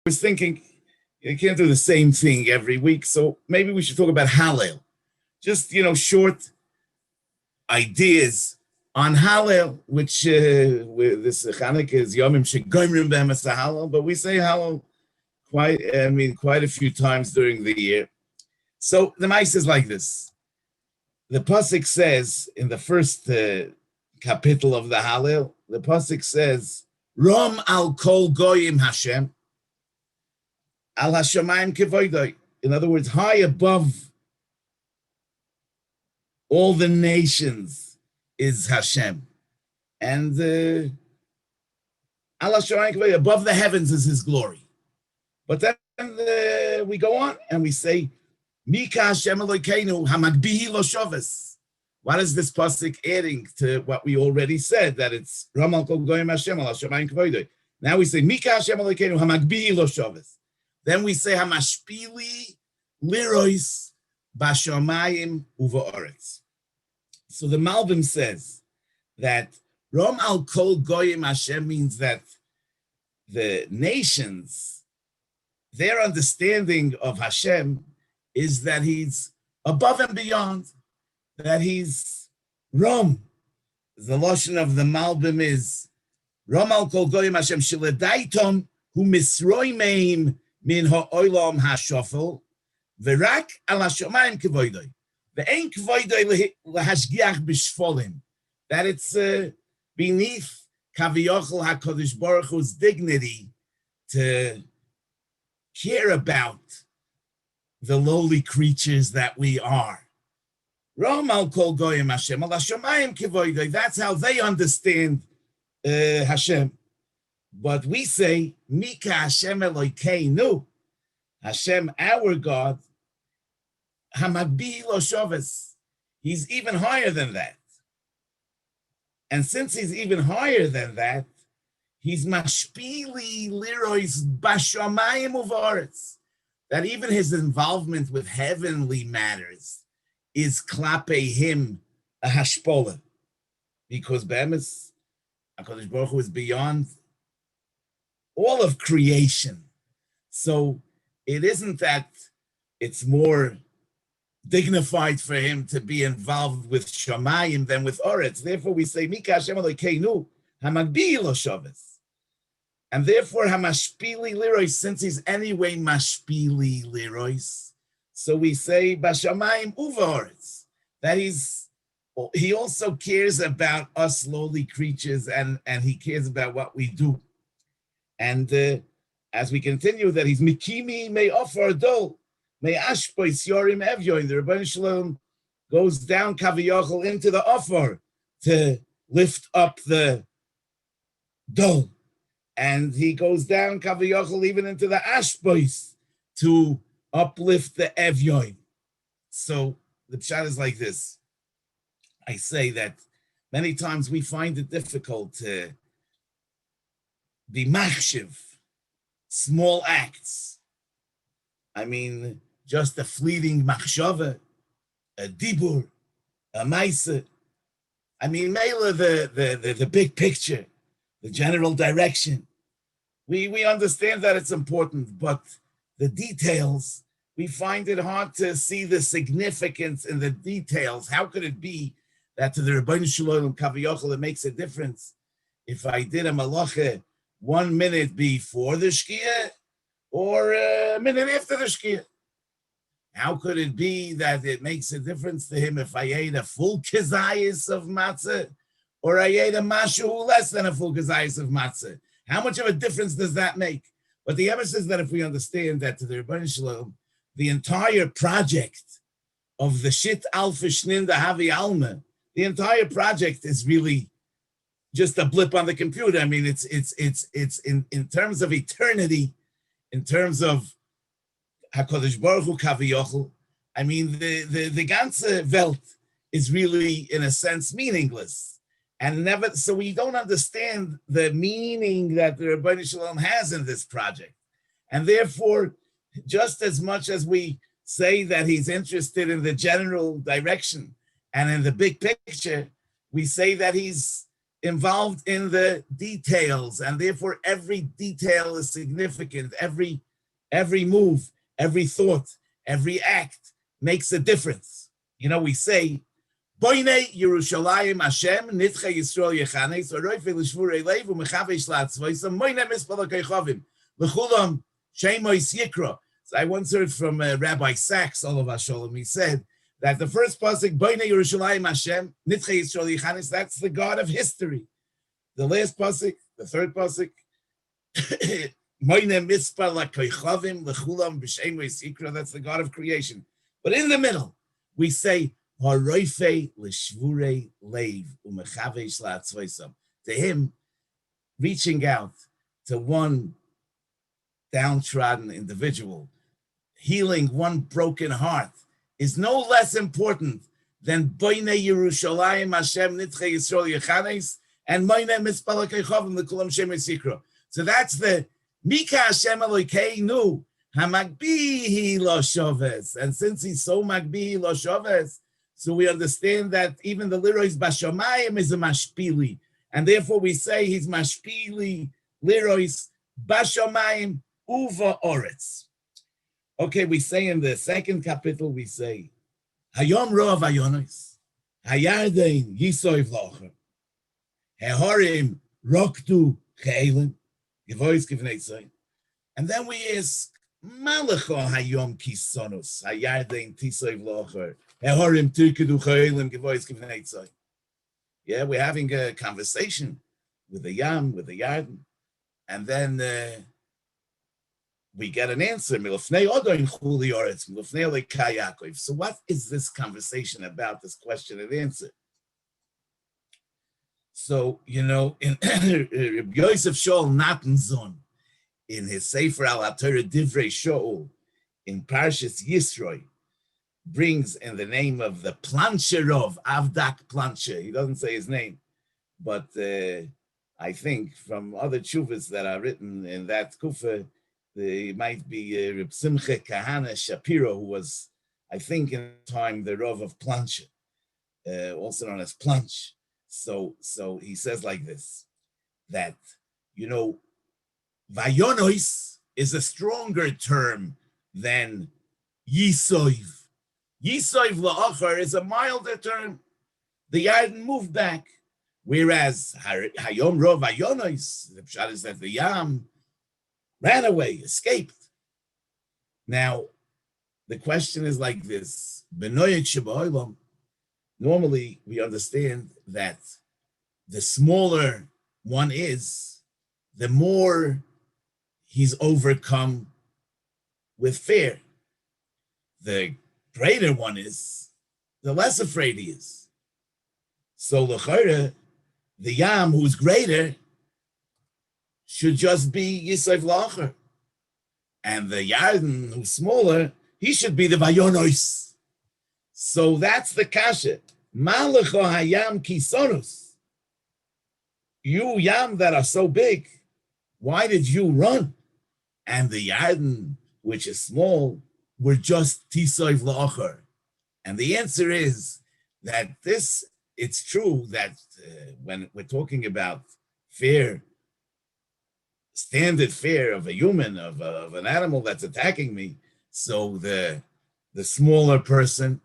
was thinking, you can't do the same thing every week, so maybe we should talk about Hallel. Just, short ideas on Hallel, which this Chanukah is Yomim Shegoimrim Be'emes Hallel, but we say Hallel quite a few times during the year. So the Maisa is like this. The Pasuk says in the first capital of the Hallel, the Pasuk says, Rom al kol goyim Hashem, al hashamayim kevoidoi. In other words, high above all the nations is Hashem. And al hashamayim kevoidoi, above the heavens is his glory. But then we go on and we say, Mika Hashem Elokeinu hamagbihi lo shoves. What is this pasuk adding to what we already said, that it's Ramal Kol Goyim Hashem al Hashamayim Kvoidoi? Now we say Mika Hashem Elokeinu hamagbihi lo shoves. Then we say Hamashpili lirois bashamayim uvaoretz. So the Malbim says that Ram al Kol Goyim Hashem means that the nations, their understanding of Hashem is that he's above and beyond, that he's Rom. The lashon of the Malbim is Rom al kol goyim Hashem shiladaitom hu misroimeim min ha'olam hashofel v'rak al hashamayim kevoidoi ve'en kevoidoi lahashgiach b'shfolim, that it's beneath Kaviyachol HaKadosh Baruch Hu's dignity to care about the lowly creatures that we are. Rom al kol goyim Hashem al hashamayim kevoidoi. That's how they understand Hashem. But we say Mika Hashem Elokeinu, Hashem our God, hamagbi lo shoves. He's even higher than that. And since he's even higher than that, he's mashpili lirois bashamayim uvaretz. That even his involvement with heavenly matters is klape him a hashpola, because be'emes HaKadosh Baruch Hu is beyond all of creation. So it isn't that it's more dignified for him to be involved with shamayim than with oretz. Therefore we say Mika Hashem Elokeinu hamagbi lo shoves. And therefore, Hamashpili Lirois, since he's anyway Mashpili Lirois, so we say Bashamayim Uvaretz, that he also cares about us lowly creatures, and he cares about what we do. And as we continue, that he's Mikimi May Ofar Dol, May Ashpois Yorim Evyoin, the Rebbeinu Shalom goes down Kaviyachol into the Ofar to lift up the Dol. And he goes down Kaviyachol even into the Ashbois to uplift the Evyoim. So the pshat is like this. I say that many times we find it difficult to be machshiv, small acts. I mean, just a fleeting machshava, a dibur, a maisa. I mean, mela the big picture, the general direction. We understand that it's important, but the details, we find it hard to see the significance in the details. How could it be that to the Rebbeinu Shalom Kaviyachol it makes a difference if I did a malacha 1 minute before the shkia or a minute after the shkia? How could it be that it makes a difference to him if I ate a full kazayas of matzah or I ate a mashu less than a full kazayas of matzah? How much of a difference does that make? But the evidence is that if we understand that to the Rebbeinu Shalom, the entire project of the Shit Alpha Shnin Havi Alma, the entire project is really just a blip on the computer. I mean, it's in terms of eternity, in terms of HaKadosh Baruch Hu Kaviyachol, I mean, the ganze Welt is really, in a sense, meaningless. And never, so we don't understand the meaning that the Rebbeinu Shalom has in this project. And therefore, just as much as we say that he's interested in the general direction and in the big picture, we say that he's involved in the details, and therefore every detail is significant. Every move, every thought, every act makes a difference. We say, Boine Yerushalayim Hashem Nitcha Yisrael Yechanes Oroife L'Shvurei Leiv U'Mechavesh L'Atzvoisam Moine Mispal HaKoichovim L'Chulam Shemois Yikra. So I once heard from Rabbi Sachs, Olav Shalom. He said that the first pasuk, Boine Yerushalayim Hashem Nitcha Yisrael Yechanes, that's the God of history. The last pasuk, the third pasuk, Moine Mispal HaKoichovim L'Chulam B'Shemois Yikra, that's the God of creation. But in the middle, we say, to him, reaching out to one downtrodden individual, healing one broken heart, is no less important than Boine Yerushalayim Hashem Nitcha Yisrael Yechanes and Moine Mispal HaKoichovim L'Kulam Shemois Yikra. So that's the Mika Hashem Elokeinu Hamagbihi Lo Shoves. And since he's so Magbihi Lo Shoves, so we understand that even the Lirois Bashamayim is a Mashpili. And therefore we say he's Mashpili, Lirois, Bashamayim, Uva Oretz. Okay, we say in the second capital, we say, Hayom Rov Ayonos, Hayardein Yisoiv Locher, Hehorim Roktu Che'elim, Gevois Kivnei. And then we ask, Malacho Hayom Kisonos, Hayardein Tisoiv Locher, yeah, we're having a conversation with the Yam, with the Yarden, and then we get an answer. So what is this conversation about, this question and answer? So, in Yosef Shaul Natanzon, in his Sefer Al HaTorah Divrei Shaul, in Parshas Yisroi, brings in the name of the Plansherov, Avdak Plansher. He doesn't say his name, but I think from other tshuvas that are written in that kufa, it might be Reb Simcha Kahana Shapiro, who was, I think, in the time the Rav of Plansher, also known as Planch. So he says like this, that, Vayonois is a stronger term than Yisoiv. Yisoiv la'achar is a milder term. The Yarden moved back, whereas Hayom Rov Ayonos, the pshat is that the Yam ran away, escaped. Now, the question is like this: Benoyek Sheba'olam. Normally, we understand that the smaller one is, the more he's overcome with fear. The greater one is, the less afraid he is. So l'chayra, the Yam who's greater should just be Yisayv Lacher. And the Yarden who's smaller, he should be the Vayonos. So that's the kasha. Malacho hayam kisonus. You Yam that are so big, why did you run? And the Yarden, which is small, were just Tisoiv La'achar. And the answer is that it's true that when we're talking about fear, standard fear of a human, of an animal that's attacking me, so the smaller person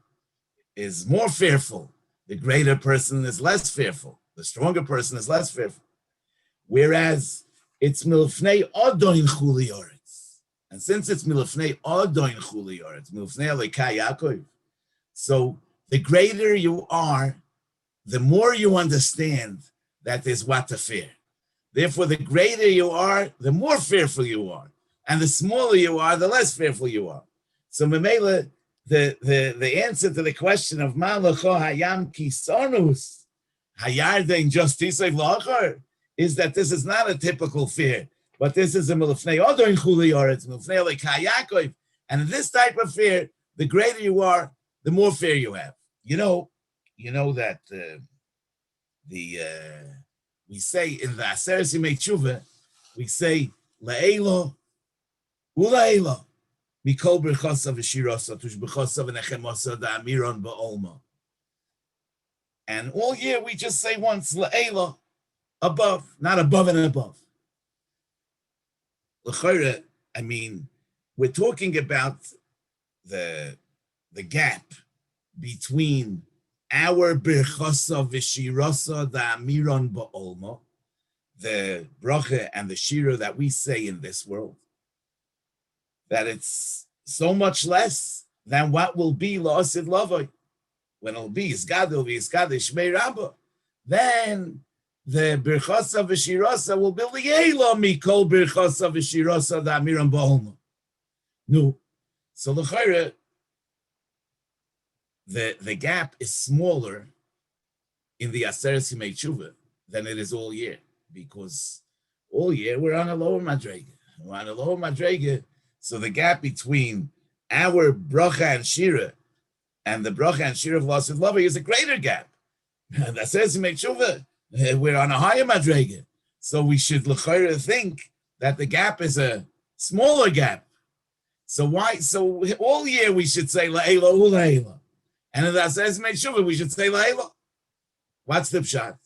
is more fearful. The greater person is less fearful. The stronger person is less fearful. Whereas it's milfnei odoin chuli oretz. And since it's milfnei odoin chuli oretz, milfnei alekai Yaakov, so the greater you are, the more you understand that there's what to fear. Therefore, the greater you are, the more fearful you are. And the smaller you are, the less fearful you are. So Memela, the answer to the question of Malacho Hayam Kisonus, Hayardein just Tisev Lachar, is that this is not a typical fear, but this is a Milfnei Odoin Chuli Oretz, Milfnei Lekai Yaakov. And in this type of fear, the greater you are, the more fear you have. You know that we say in the Aseres Yimei Tshuva, we say Le'elo U'Le'elo Mikol Berchosa V'Shirosa Tushbechosa V'Nechemosa Da'amiron Ba'olma. And all year we just say once Le'elo, above, not above and above. L'chora, I mean, we're talking about the gap between our birchasa v'shirasa da'amiron ba'olma, the bracha and the shira that we say in this world, that it's so much less than what will be la'asid lavoi. When it'll be Isgadil, Shmei Rabbah, then the birchasa v'shirasa will be li'ela mikol birchasa v'shirasa da'amiron ba'olma. No. So l'chayre, the gap is smaller in the Aseres Yimei Tshuva than it is all year, because all year we're on a lower madrega. We're on a lower madrega, so the gap between our bracha and shira and the bracha and shira of Lasid Lavai is a greater gap. And Aseres Yimei Tshuva, we're on a higher madrega, so we should l'chayre think that the gap is a smaller gap. So why? So all year we should say la'ela u'la'ela. And in the Aseres Yimei Tshuva, we should say la'ela. What's the pshat?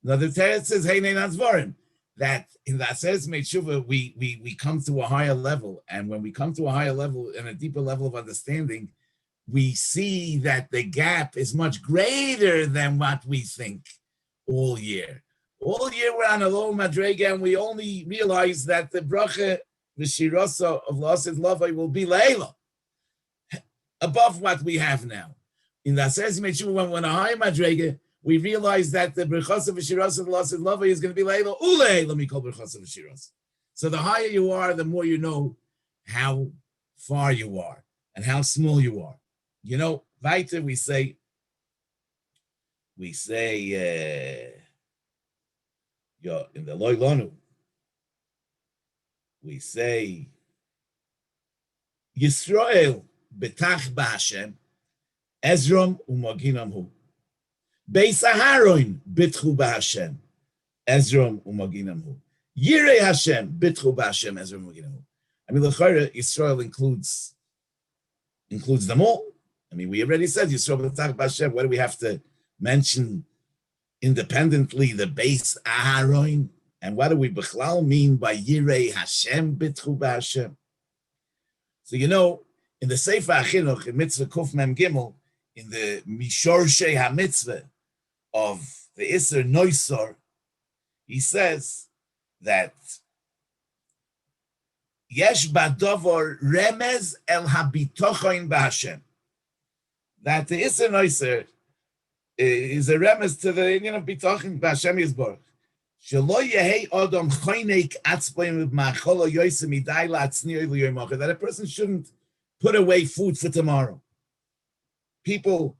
Now the Teretz says, hey, Neinanzvarim, that in the Aseres Yimei Tshuva, we come to a higher level. And when we come to a higher level and a deeper level of understanding, we see that the gap is much greater than what we think all year. All year we're on a low madrega, and we only realize that the bracha, the shirasa of Lasid Lavai will be la'ela, above what we have now. In the Aseres Yimei Tshuva, when we're on a higher madrega, we realize that the birchasa v'shirasa of Lasid Lavai is going to be la'ela u'la'ela mikol birchasa v'shirasa. So the higher you are, the more you know how far you are and how small you are. You know, weiter we say, in the Loi Lonu, we say, Yisrael betach b'Hashem, Ezrom u'maginam hu. Beis Aharon bitchu b'Hashem, Ezrom u'maginam hu. Yirei Hashem bitchu b'Hashem, Ezrom u'maginam hu. I mean, l'chayre, Yisrael includes them all. I mean, we already said Yisrael betach b'Hashem. What do we have to mention independently? The Beis Aharon. And what do we b'chlal mean by Yirei Hashem bitchu b'Hashem? So, you know, in the Sefer HaChinuch, in Mitzvah Kuf Mem Gimel, in the Mishor Shei HaMitzvah of the Isser Noisor, he says that Yesh Badovar Remez El Habitochoin b'Hashem. That the Isser Noisor is a remez to the union of Bitochoin b'Hashem Yisborach. That a person shouldn't put away food for tomorrow. People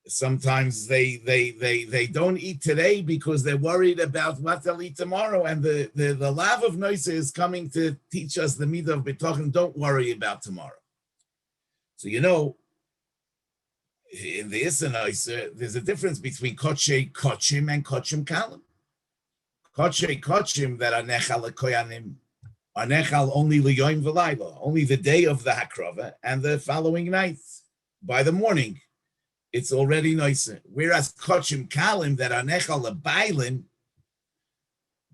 sometimes they don't eat today because they're worried about what they'll eat tomorrow. And the lav of Noisa is coming to teach us the midah of bitochen. Don't worry about tomorrow. So you know, in the Issa Noisa, there's a difference between kochei kochim and kochim kalim. Kochei kochim that are nechal koyanim are nechal only liyoim v'layla, only the day of the hakrava and the following night. By the morning, it's already nicer. Whereas kochim kalim that are nechal lebailin,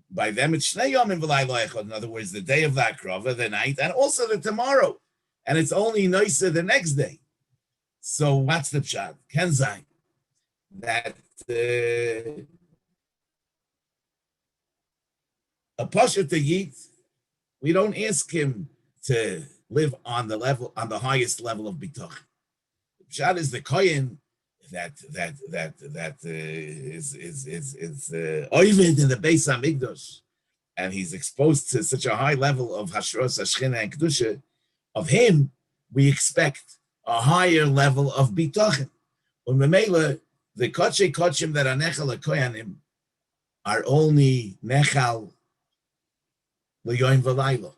by them it's shnei yomim v'layla echad. In other words, the day of the hakrava, the night, and also the tomorrow, and it's only nicer the next day. So what's the pshat? Kenzai that. A parsha to Yid, we don't ask him to live on the highest level of bitoch. Pshat is the kohen that is oived in the Beis Hamikdash, and he's exposed to such a high level of hashros, hashchina, and kedusha. Of him, we expect a higher level of bitochen. When memela, the kochei kochim that are nechal koyanim are only nechal. L'yoim v'layla.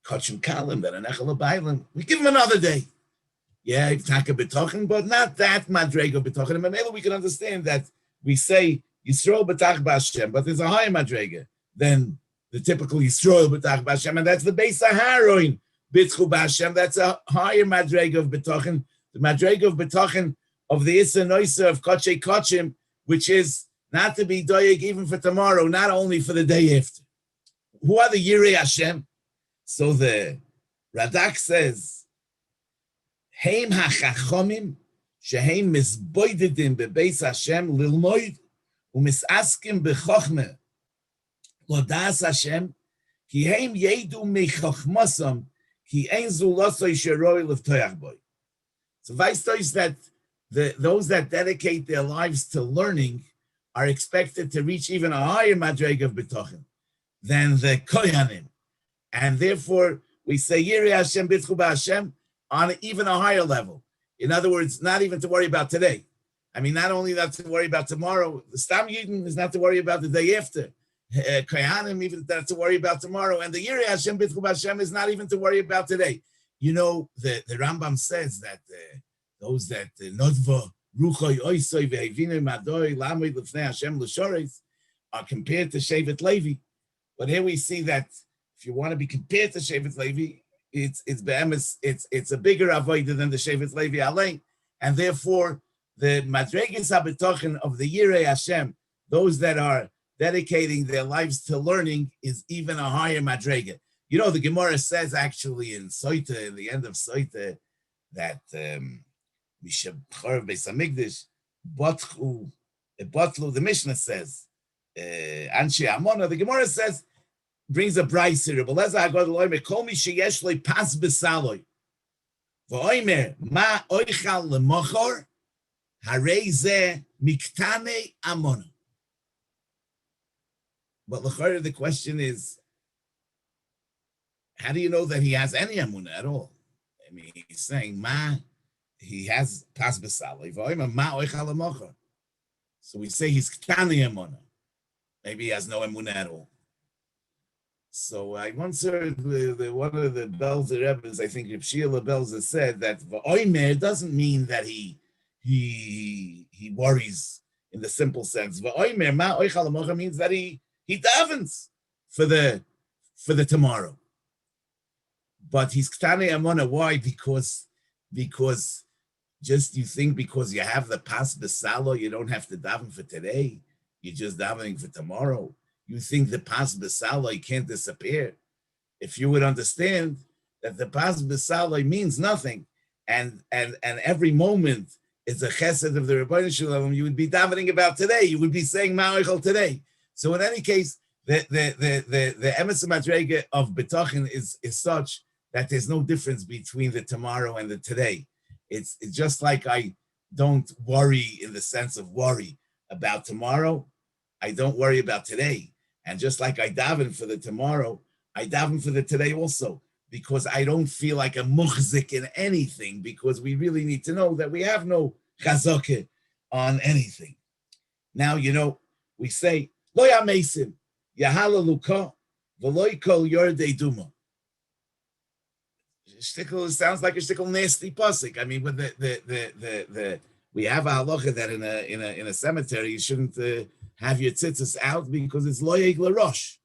Kochim kalim that are nechal b'aylim. We give him another day. Yeah, taka b'tochen, but not that madrega b'tochen. And maybe we can understand that we say Yisrael b'tach b'Hashem, but there's a higher madrega than the typical Yisrael b'tach b'Hashem, and that's the Beis Aharon b'tchu b'Hashem. That's a higher madrega of b'tochen, the madrega of b'tochen of the Issa Noisa of Kochei Kochim, which is not to be doyeg even for tomorrow, not only for the day after. Who are the Yirei Hashem? So the Radak says, Heim hachachomim sheheim misboidedim bebeis Hashem lilmoid umisaskim bechachme lodas Hashem ki heim yedu mechachmasam ki ein zulosoi sheroi levtoyach boy. So Weiss that those that dedicate their lives to learning are expected to reach even a higher madreg of betochen than the koyanim, and therefore we say Yirei Hashem B'tchu B'Hashem on even a higher level. In other words, not even to worry about today. I mean, not only not to worry about tomorrow, the Stam Yidin is not to worry about the day after. Koyanim even not to worry about tomorrow, and the Yirei Hashem B'tchu B'Hashem is not even to worry about today. You know, the Rambam says that those that Nodva Ruchoy Oisoi Ve'evinu Madoi Lamoid L'fnei Hashem L'Shores are compared to Shevet Levi. But here we see that if you want to be compared to Shevet Levi, it's a bigger avodah than the Shevet Levi Alein, and therefore the Madreges HaBetochen of the Yirei Hashem, those that are dedicating their lives to learning, is even a higher Madrege. You know, the Gemara says actually in Soita, in the end of Soita, that Mishabchor Beis Hamikdash Botlu, the Mishnah says, Anshe Amona, the Gemara says, brings a brayse here. But let's go to Loimer. Call me sheyesh loy pas besaloi. V'oimer ma oichal lemochor harei ze miktane amona. But the question is, how do you know that he has any amuna at all? I mean, he's saying he has pas besaloi. V'oimer ma oichal lemochor. So we say he's ktane amona. Maybe he has no amuna at all. So I once heard one of the Belzer Rebbes, I think Reb Sheila Belzer, said that V'oimer doesn't mean that he worries in the simple sense. V'oimer ma oichal lemochor means that he davens for the tomorrow. But he's ktane amona. Why? Because just you think because you have the pas besalo, you don't have to daven for today. You're just davening for tomorrow. You think the pas b'saloi can't disappear. If you would understand that the pas b'saloi means nothing, and every moment is a chesed of the Rebbeinu Shalom, you would be davening about today. You would be saying Ma'oichel today. So in any case, the emes madrega of betochen is such that there's no difference between the tomorrow and the today. It's just like I don't worry in the sense of worry about tomorrow. I don't worry about today. And just like I daven for the tomorrow, I daven for the today also, because I don't feel like a muchzik in anything, because we really need to know that we have no chazakah on anything. Now, you know, we say, Lo yamesim, yahalaluka, v'lo kol yordei duma. Shtickle sounds like a shtickle nasty pasuk. I mean, with the we have a halacha that in a cemetery you shouldn't have your tzitzis out because it's loyeg larosh,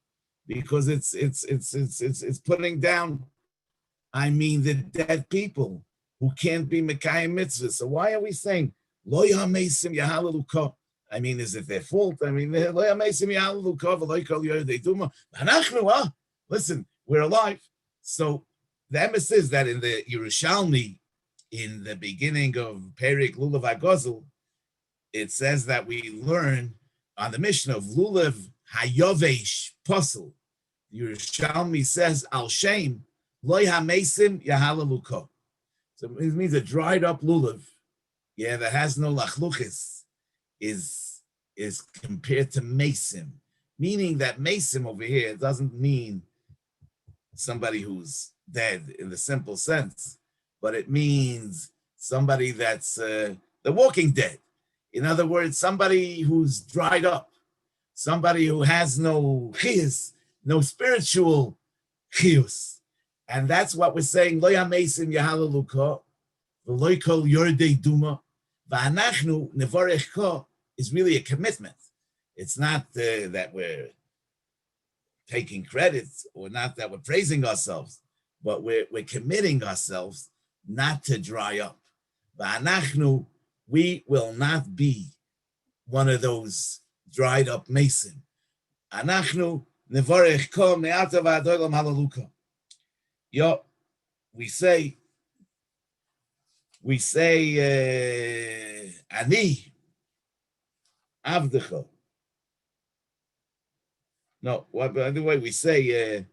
because it's putting down, I mean, the dead people who can't be mekayim mitzvahs. So why are we saying lo yamesim yahalaluka? I mean, is it their fault? I mean, lo yamesim yahalaluka v'lo kol yordei duma. Listen, we're alive. So the emes is that in the Yerushalmi, in the beginning of Perik Lulav HaGozel, it says that we learn on the mission of Lulav Hayovesh Posel. Yerushalmi says, Al Shem, Loy HaMesim Yahalaluko. So it means a dried up Lulav, that has no lachluchis, is compared to Mesim, meaning that Mesim over here doesn't mean somebody who's dead in the simple sense, but it means somebody that's the walking dead. In other words, somebody who's dried up, somebody who has no chiyus, no spiritual chiyus. And that's what we're saying, Lo yamesim yahalaluka, v'lo kol yordei duma, v'anachnu nevarechka is really a commitment. It's not that we're taking credit, or not that we're praising ourselves, but we're committing ourselves not to dry up. V'anachnu, we will not be one of those dried up mason. Anachnu nevarech kol me'ata v'adolam halaluka. Yo, we say, ani avdecha. No, by the way, we say,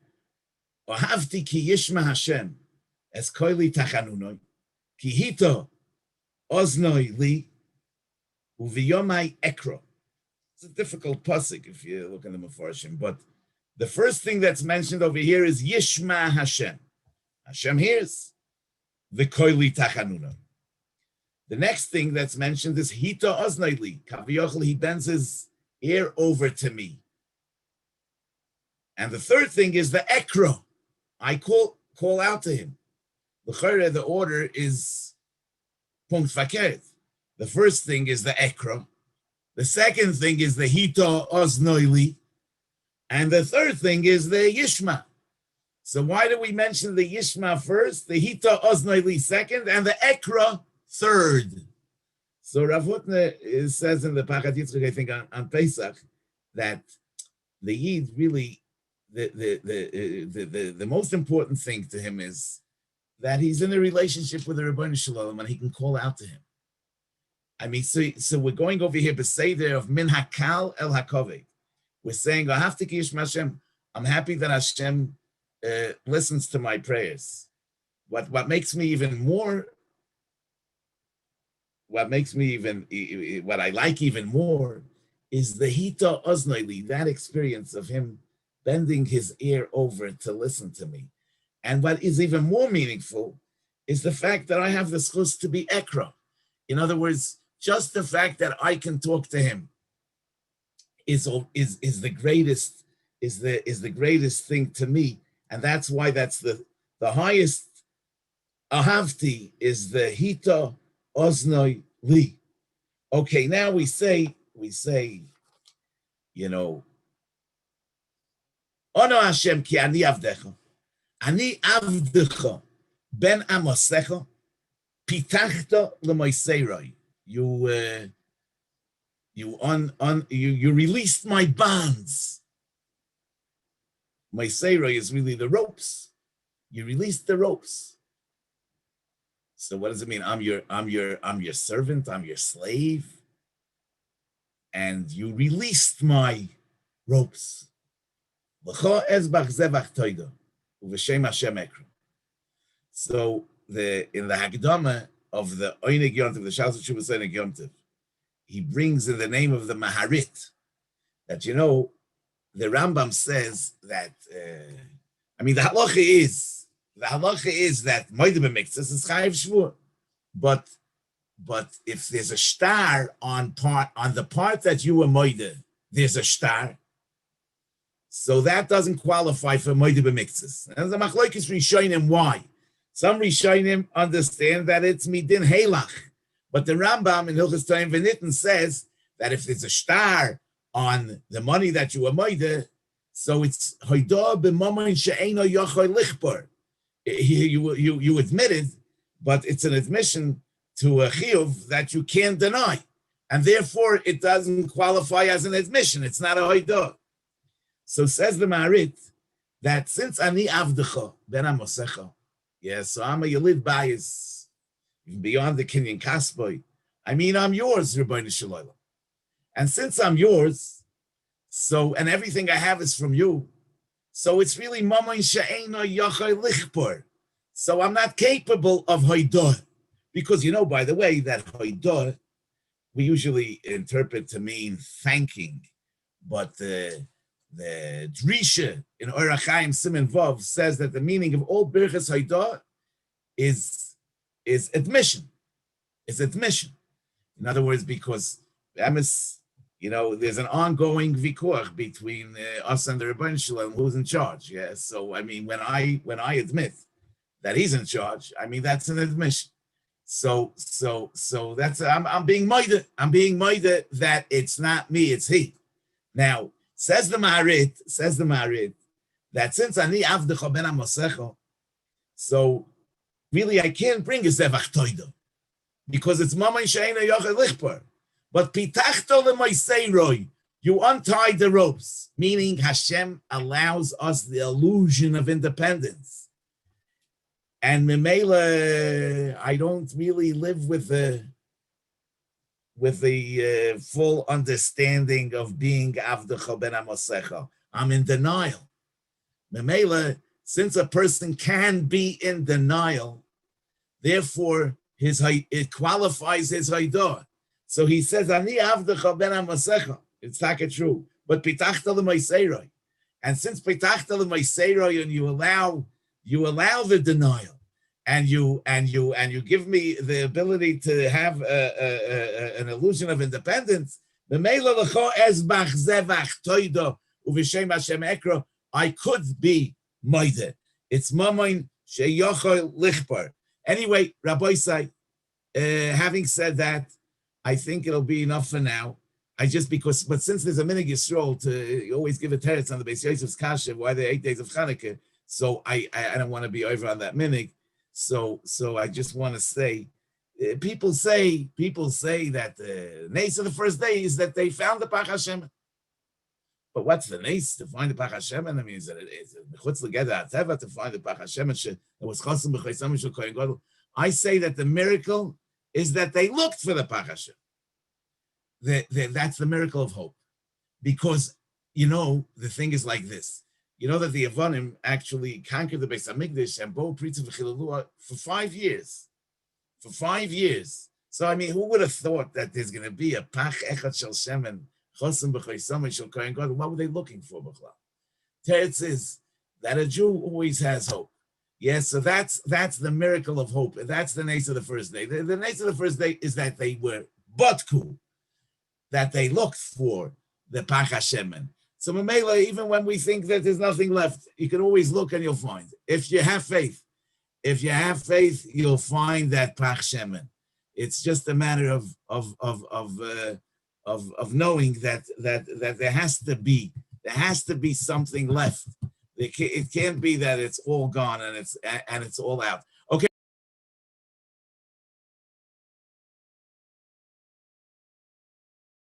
ohavti ki yishma Hashem es koili tachanunoi ki hito oznoi li uviyomai ekro. It's a difficult pasuk if you look in the Mefarshim, but the first thing that's mentioned over here is Yishma Hashem. Hashem hears. V'koili tachanunoi. The next thing that's mentioned is Hito oznoi li. Kaviyachol, he bends his ear over to me. And the third thing is the ekro. I call out to him. The order is punkt fakert. The first thing is the ekro. The second thing is the hito oznoi li. And the third thing is the yishma. So why do we mention the yishma first, the hito oznoi li second, and the ekra third? So Rav Hutner says in the Pachat Yitzchak, I think on Pesach, that the Yid really, the most important thing to him is that he's in a relationship with the Rebbeinu Shalom and he can call out to him. I mean, so we're going over here beseder of min hakal el hakoved. We're saying, Hashem, I'm happy that Hashem listens to my prayers. What makes me even more, what I like even more is the hita oznoi, that experience of him bending his ear over to listen to me. And what is even more meaningful is the fact that I have the schus to be ekra. In other words, just the fact that I can talk to him is the greatest thing to me, and that's why that's the highest. Ahavti is the hita oznoi li. Okay, now we say, you know, Ono Hashem ki ani avdecha ben amosecha pitachta lemoiseiroi. You released my bonds. Moiseiroi is really the ropes. You released the ropes. So what does it mean? I'm your servant. I'm your slave, and you released my ropes. So in the Hagdama of the Oinig Yontiv, the Shas Shuvas Oinig Yontiv, he brings in the name of the Maharit that, you know, the Rambam says that, the halacha is that Moide B'Miketz is Chayiv Shvur, but if there's a star on the part that you were Moide, there's a star, so that doesn't qualify for Moide B'Miketz. And the Machlokes Rishonim, why? Some Rishonim understand that it's Midin Heilach, but the Rambam in Hilchos Toim V'Nitten says that if there's a star on the money that you were Moide, so it's Hoidah B'Momen She'eino Yochoi Lichbor. You admitted, but it's an admission to a chiyuv that you can't deny, and therefore it doesn't qualify as an admission. It's not a hoidah. So says the Maharit that since ani avdecha ben amosecha, so I'm a yelid bias beyond the Kinyan Kasboy. I'm yours, Rebbeinu Shalom, and since I'm yours, and everything I have is from you. So it's really Mamoin She'eino Yochoi Lichbor. So I'm not capable of Hoidah. Because, by the way, that Hoidah, we usually interpret to mean thanking. But the Drisha in Orach Chaim Siman Vav says that the meaning of all Birchas Hoidah is admission. It's admission. In other words, because there's an ongoing vikuach between us and the Rebbeinu Shalom, who's in charge. Yeah. So when I admit that he's in charge, that's an admission. So that's I'm being moided. I'm being moided that it's not me, it's he. Now says the Maharit that since ani avdecha ben amosecha, so really I can't bring a zevach toida because it's mamay she'eino yochel lichbar. But pitachto lemoiseiroi You untie the ropes, meaning Hashem allows us the illusion of independence. And Memela, I don't really live with the full understanding of being Avdecha Ben Amosecha. I'm in denial. Memela, since a person can be in denial, therefore it qualifies his Haidah. So he says, Ani Avdecha Ben Amosecha. It's not true. But Pitachta l'Maiseiroi. And since Pitachta l'Maiseiroi, and you allow the denial, and you give me the ability to have an illusion of independence, I could be moide. It's mamoin sheyochol lichbar. Anyway, Rabbi Say, having said that, I think it'll be enough for now. But since there's a minig Yisrael to always give a teretz on the Beis Yosef's kasha, why the 8 days of Chanukah, so I don't want to be over on that minig. So I just want to say, people say that the nace of the first day is that they found the Pach Hashem. But what's the nace to find the Pach Hashem? I mean, is it chutz l'geder hateva to find the Pach Hashem? It was chasam b'chaysam shel kohen gadol. I say that the miracle is that they looked for the Pach Hashem. That's the miracle of hope, because the thing is like this. You know that the Yavanim actually conquered the Beis Hamikdash and Bo Pritza v'Chilulua for 5 years. For 5 years. So I mean, who would have thought that there's going to be a Pach Echad Shel Shemen Chosam B'Chaysam Shel Kohen Gadol? What were they looking for, B'chlal? Teretz is that a Jew always has hope. Yes, so that's the miracle of hope. That's the nace of the first day. The nace of the first day is that they were Botku, that they looked for the Pach Hashemen. So Mamela, even when we think that there's nothing left, you can always look and you'll find. If you have faith, you'll find that Pach Shemen. It's just a matter of knowing that there has to be something left. It can't be that it's all gone and it's all out.